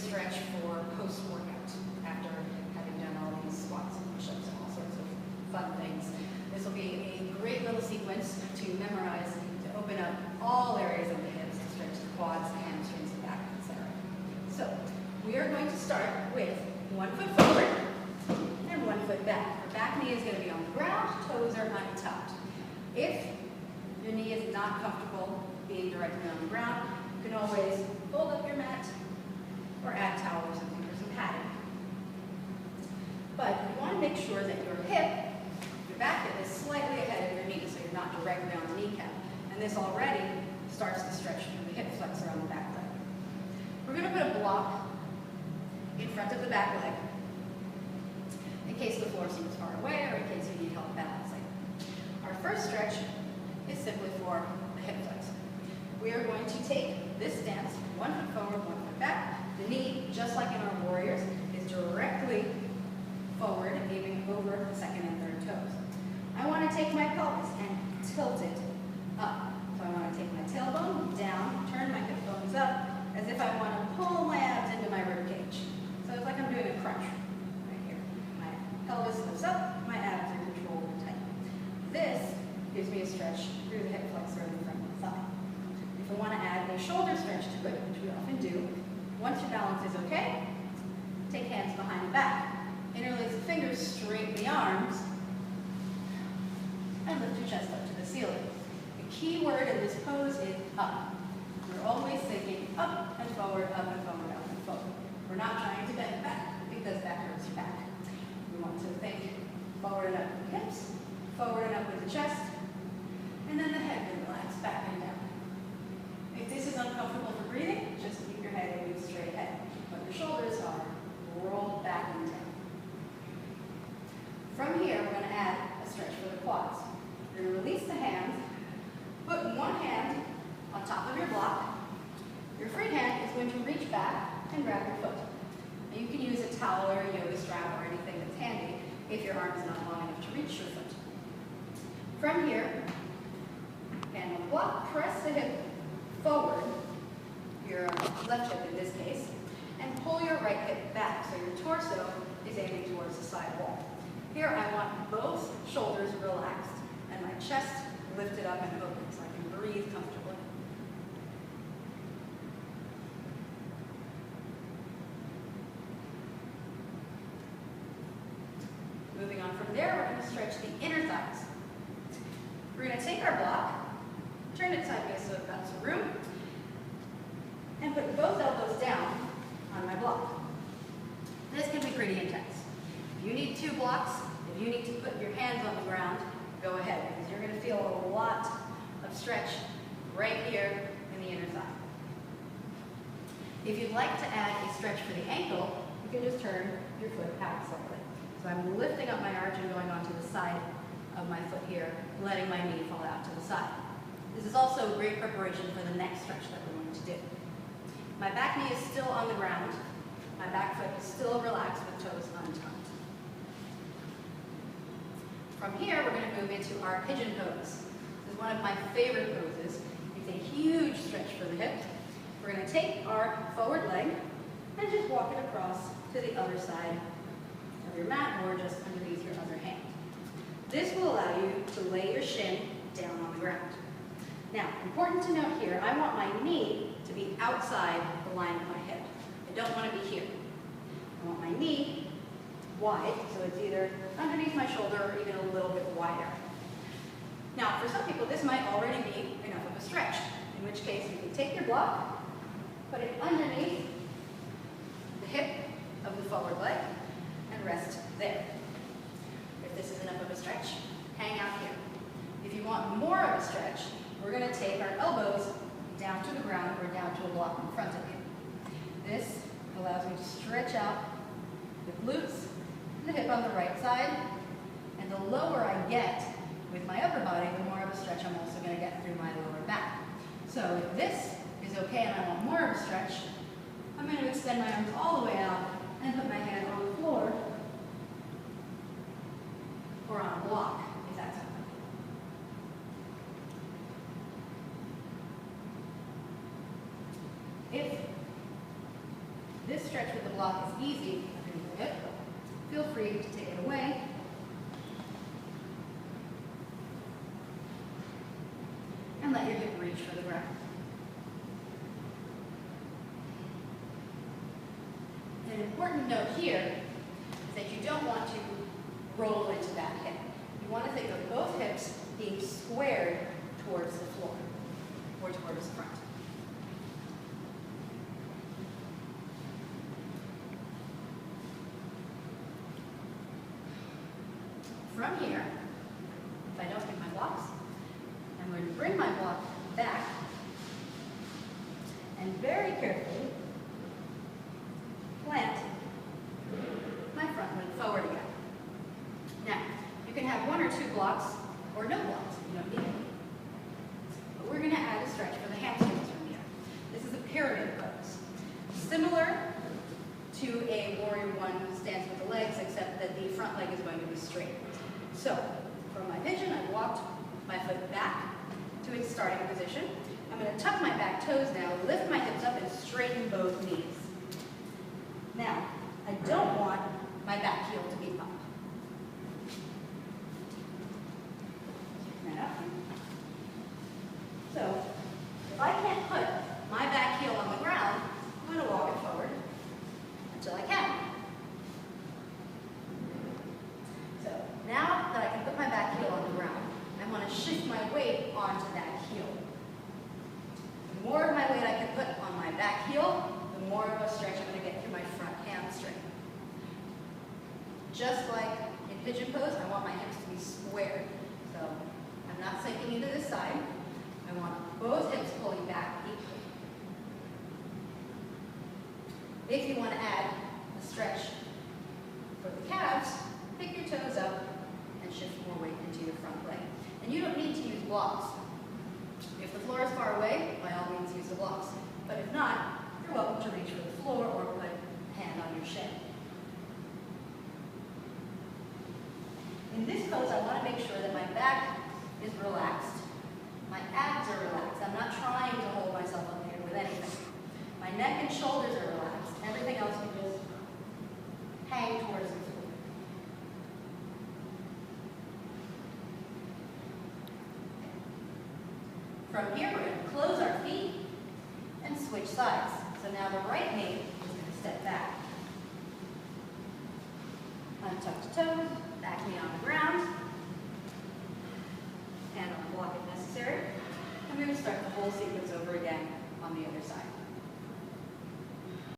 stretch for post-workout after having done all these squats and push-ups and all sorts of fun things. This will be a great little sequence to memorize, to open up all areas of the hips, to stretch the quads, hamstrings, and back, etc. So we are going to start with 1 foot forward and 1 foot back. Our back knee is going to be on the ground, toes are untucked. If your knee is not comfortable being directly on the ground, you can always fold up your mat or add towel or something for some padding. But you want to make sure that your hip, your back hip, is slightly ahead of your knee, so you're not directly on the kneecap. And this already starts to stretch through the hip flexor on the back leg. We're going to put a block in front of the back leg in case the floor seems far away or in case you need help balancing. Our first stretch is simply for the hip flexor. We are going to take this stance, 1 foot forward, 1 foot back. The knee, just like in our warriors, is directly forward, aiming over the second and third toes. I want to take my pelvis and tilt it up. So I want to take my tailbone down, turn my hip bones up, as if I want to pull my abs into my rib cage. So it's like I'm doing a crunch right here. My pelvis lifts up, my abs are controlled and tight. This gives me a stretch through the hip flexor in the front and side. If I want to add a shoulder stretch to it, which we often do, once your balance is okay, take hands behind the back. Interlace the fingers, straighten the arms, and lift your chest up to the ceiling. The key word in this pose is up. We're always thinking up and forward, up and forward, up and forward. We're not trying to bend back because that hurts your back. We want to think forward and up with the hips, forward and up with the chest, and then the head can relax back and down. If this is uncomfortable for breathing, just keep your head moving straight ahead. But your shoulders are rolled back and down. From here, we're going to add a stretch for the quads. You're going to release the hands, put one hand on top of your block. Your free hand is going to reach back and grab your foot. And you can use a towel or a yoga strap or anything that's handy if your arm is not long enough to reach your foot. From here, hand on the block, press the hip forward, your left hip in this case, and pull your right hip back so your torso is aiming towards the side wall. Here I want both shoulders relaxed and my chest lifted up and open so I can breathe comfortably. Moving on from there, we're going to stretch the inner thighs. We're going to take our block, turn it sideways so it got some room, and put both elbows down on my block. This can be pretty intense. If you need 2 blocks, if you need to put your hands on the ground, go ahead, because you're going to feel a lot of stretch right here in the inner thigh. If you'd like to add a stretch for the ankle, you can just turn your foot out slightly. So I'm lifting up my arch and going onto the side of my foot here, letting my knee fall out to the side. This is also great preparation for the next stretch that we're going to do. My back knee is still on the ground. My back foot is still relaxed with toes untucked. From here, we're going to move into our pigeon pose. This is one of my favorite poses. It's a huge stretch for the hip. We're going to take our forward leg and just walk it across to the other side of your mat or just underneath your other hand. This will allow you to lay your shin down on the ground. Now, important to note here, I want my knee to be outside the line of my hip. I don't want to be here. I want my knee wide, so it's either underneath my shoulder or even a little bit wider. Now, for some people, this might already be enough of a stretch, in which case you can take your block, put it underneath the hip of the forward leg, and rest there. If this is enough of a stretch, hang out here. If you want more of a stretch, we're going to take our elbows down to the ground or down to a block in front of you. This allows me to stretch out the glutes and the hip on the right side, and the lower I get with my upper body, the more of a stretch I'm also going to get through my lower back. So if this is okay and I want more of a stretch, I'm going to extend my arms all the way out and put my hand on the floor or on a block, if that's okay. If this stretch and let your hip reach for the ground. An important note here is that you don't want to roll into that hip. You want to think of both hips being squared towards the floor or towards the front. From here, if I don't hit my blocks, I'm going to bring my block back and very carefully plant my front leg forward again. Now, you can have 1 or 2 blocks or no blocks. You don't need any. But we're going to add a stretch for the hamstrings from here. This is a pyramid pose. Similar to a warrior one stance with the legs, except that the front leg is going to be straight. So, from my pigeon, I walked my foot back to its starting position. I'm going to tuck my back toes now, lift my hips up, and straighten both knees. Now, I don't want my back heel to be up. That up. So, if I can't put my back heel on the ground, I'm going to walk it forward until I can. So, now that I can put my back heel on the ground, I want to shift my weight onto that heel. The more of my weight I can put on my back heel, the more of a stretch I'm going to get through my front hamstring. Just like in pigeon pose, I want my hips to be squared. So I'm not sinking into this side. I want both hips pulling back equally. If you want to add a stretch for the calves, pick your toes up and shift more weight into your front leg. And you don't need to use blocks. If the floor is far away, by all means use the blocks. But if not, you're welcome to reach for the floor or put a hand on your shin. In this pose, I want to make sure that my back is relaxed. My abs are relaxed. I'm not trying to hold myself up here with anything. My neck and shoulders are relaxed. Everything else can just hang towards the floor. From here, we're going to close our feet and switch sides. So now the right knee is going to step back. Untuck the toes, back knee on the ground, hand on the block if necessary. And we're going to start the whole sequence over again on the other side.